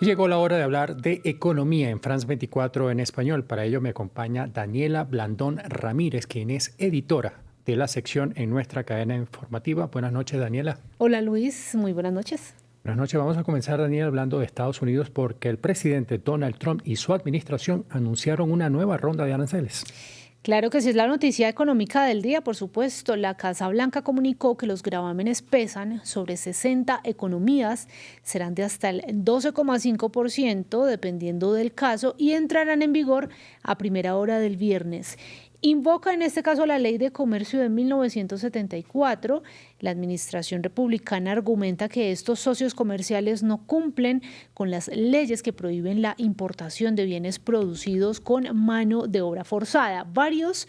Y llegó la hora de hablar de economía en France 24 en español. Para ello me acompaña Daniela Blandón Ramírez, quien es editora de la sección en nuestra cadena informativa. Buenas noches, Daniela. Hola Luis, muy buenas noches. Buenas noches. Vamos a comenzar, Daniela, hablando de Estados Unidos porque el presidente Donald Trump y su administración anunciaron una nueva ronda de aranceles. Claro que sí es la noticia económica del día, por supuesto. La Casa Blanca comunicó que los gravámenes pesan sobre 60 economías, serán de hasta el 12,5% dependiendo del caso y entrarán en vigor a primera hora del viernes. Invoca en este caso la Ley de Comercio de 1974. La administración republicana argumenta que estos socios comerciales no cumplen con las leyes que prohíben la importación de bienes producidos con mano de obra forzada. Varios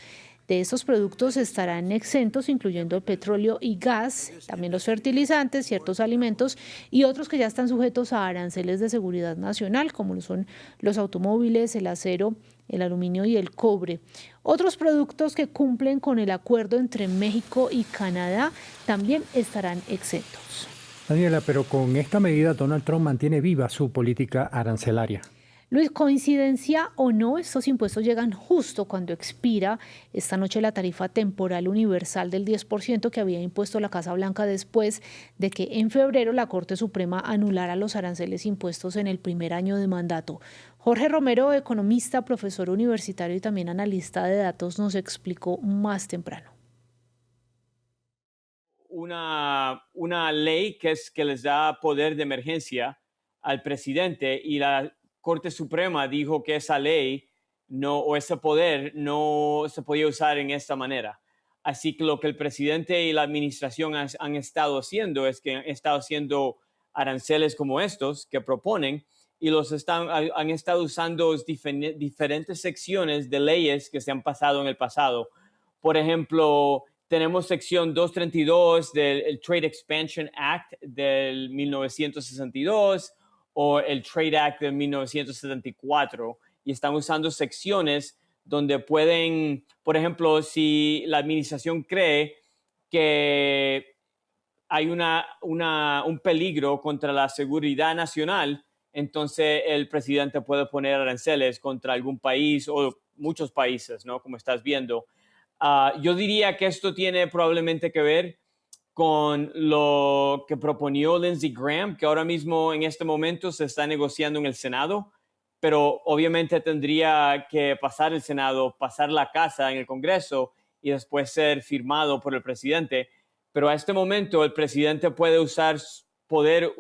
de estos productos estarán exentos, incluyendo el petróleo y gas, también los fertilizantes, ciertos alimentos y otros que ya están sujetos a aranceles de seguridad nacional, como lo son los automóviles, el acero, el aluminio y el cobre. Otros productos que cumplen con el acuerdo entre México y Canadá también estarán exentos. Daniela, pero con esta medida Donald Trump mantiene viva su política arancelaria. Luis, coincidencia o no, estos impuestos llegan justo cuando expira esta noche la tarifa temporal universal del 10% que había impuesto la Casa Blanca después de que en febrero la Corte Suprema anulara los aranceles impuestos en el primer año de mandato. Jorge Romero, economista, profesor universitario y también analista de datos, nos explicó más temprano. Una ley que les da poder de emergencia al presidente y la Corte Suprema dijo que esa ley o ese poder no se podía usar en esta manera. Así que lo que el presidente y la administración han estado haciendo es que han estado haciendo aranceles como estos que proponen y han estado usando diferentes secciones de leyes que se han pasado en el pasado. Por ejemplo, tenemos sección 232 del Trade Expansion Act del 1962, o el Trade Act de 1974 y están usando secciones donde pueden, por ejemplo, si la administración cree que hay un peligro contra la seguridad nacional, entonces el presidente puede poner aranceles contra algún país o muchos países, ¿no? Como estás viendo. Yo diría que esto tiene probablemente que ver con lo que proponió Lindsey Graham, que ahora mismo en este momento se está negociando en el Senado, pero obviamente tendría que pasar el Senado, pasar la casa en el Congreso y después ser firmado por el presidente. Pero a este momento el presidente puede usar poder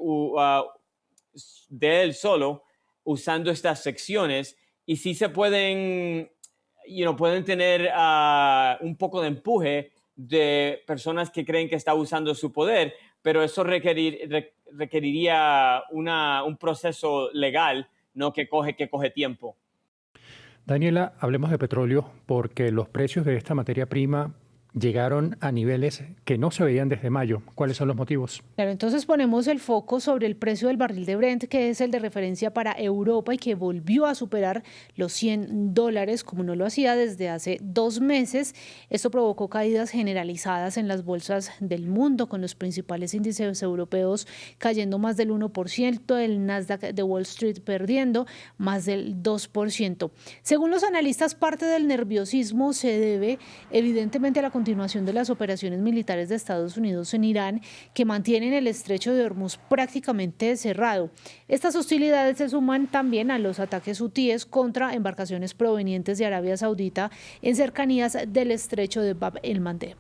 de él solo usando estas secciones y sí se pueden tener un poco de empuje de personas que creen que está usando su poder, pero eso requeriría un proceso legal, ¿no? que coge tiempo. Daniela, hablemos de petróleo porque los precios de esta materia prima llegaron a niveles que no se veían desde mayo. ¿Cuáles son los motivos? Claro, entonces ponemos el foco sobre el precio del barril de Brent, que es el de referencia para Europa y que volvió a superar los $100, como no lo hacía desde hace 2 meses. Esto provocó caídas generalizadas en las bolsas del mundo, con los principales índices europeos cayendo más del 1%, el Nasdaq de Wall Street perdiendo más del 2%. Según los analistas, parte del nerviosismo se debe evidentemente a la continuación de las operaciones militares de Estados Unidos en Irán, que mantienen el estrecho de Hormuz prácticamente cerrado. Estas hostilidades se suman también a los ataques hutíes contra embarcaciones provenientes de Arabia Saudita en cercanías del estrecho de Bab el-Mandeb.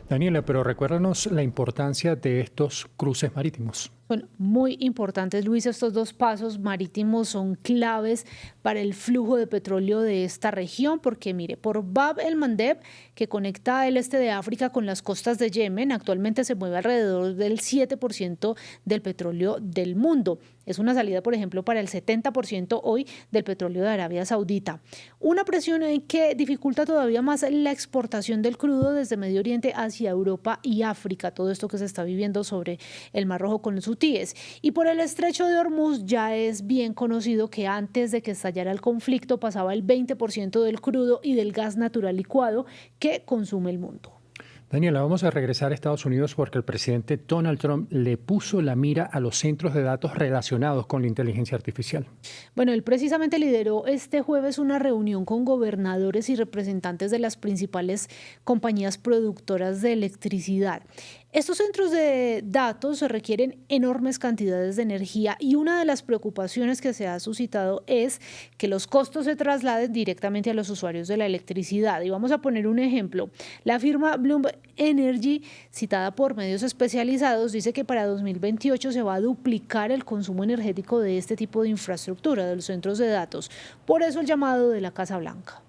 Daniela, pero recuérdanos la importancia de estos cruces marítimos. Son muy importantes, Luis. Estos 2 pasos marítimos son claves para el flujo de petróleo de esta región, porque mire, por Bab el-Mandeb, que conecta el este de África con las costas de Yemen, actualmente se mueve alrededor del 7% del petróleo del mundo. Es una salida, por ejemplo, para el 70% hoy del petróleo de Arabia Saudita. Una presión que dificulta todavía más la exportación del crudo desde Medio Oriente hacia Europa y África, todo esto que se está viviendo sobre el Mar Rojo con los hutíes. Y por el estrecho de Hormuz ya es bien conocido que antes de que estallara el conflicto pasaba el 20% del crudo y del gas natural licuado que consume el mundo. Daniela, vamos a regresar a Estados Unidos porque el presidente Donald Trump le puso la mira a los centros de datos relacionados con la inteligencia artificial. Bueno, él precisamente lideró este jueves una reunión con gobernadores y representantes de las principales compañías productoras de electricidad. Estos centros de datos requieren enormes cantidades de energía y una de las preocupaciones que se ha suscitado es que los costos se trasladen directamente a los usuarios de la electricidad. Y vamos a poner un ejemplo. La firma Bloom Energy, citada por medios especializados, dice que para 2028 se va a duplicar el consumo energético de este tipo de infraestructura, de los centros de datos. Por eso el llamado de la Casa Blanca.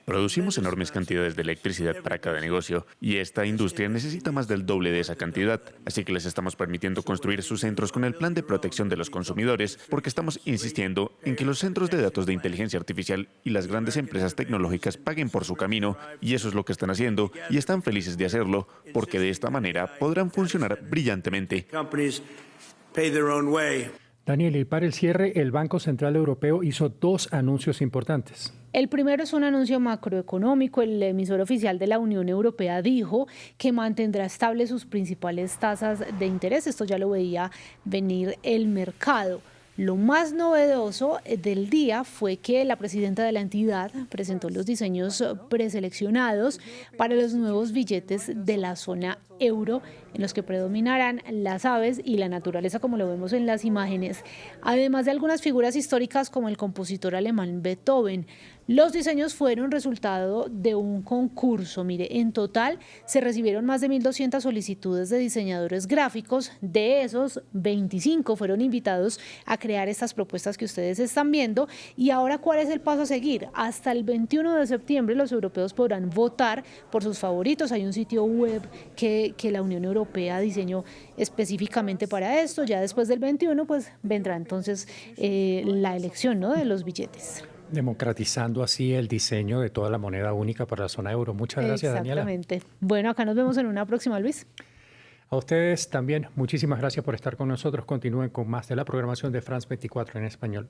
Producimos enormes cantidades de electricidad para cada negocio y esta industria necesita más del doble de esa cantidad. Así que les estamos permitiendo construir sus centros con el plan de protección de los consumidores porque estamos insistiendo en que los centros de datos de inteligencia artificial y las grandes empresas tecnológicas paguen por su camino y eso es lo que están haciendo y están felices de hacerlo porque de esta manera podrán funcionar brillantemente. Daniel, y para el cierre, el Banco Central Europeo hizo 2 anuncios importantes. El primero es un anuncio macroeconómico. El emisor oficial de la Unión Europea dijo que mantendrá estables sus principales tasas de interés. Esto ya lo veía venir el mercado. Lo más novedoso del día fue que la presidenta de la entidad presentó los diseños preseleccionados para los nuevos billetes de la zona euro, en los que predominarán las aves y la naturaleza, como lo vemos en las imágenes, además de algunas figuras históricas como el compositor alemán Beethoven. Los diseños fueron resultado de un concurso. Mire, en total se recibieron más de 1.200 solicitudes de diseñadores gráficos. De esos, 25 fueron invitados a crear estas propuestas que ustedes están viendo. Y ahora, ¿cuál es el paso a seguir? Hasta el 21 de septiembre los europeos podrán votar por sus favoritos. Hay un sitio web que la Unión Europea diseñó específicamente para esto. Ya después del 21, pues vendrá entonces la elección, ¿no?, de los billetes. Democratizando así el diseño de toda la moneda única para la zona euro. Muchas gracias, Daniela. Exactamente. Bueno, acá nos vemos en una próxima, Luis. A ustedes también, muchísimas gracias por estar con nosotros. Continúen con más de la programación de France 24 en español.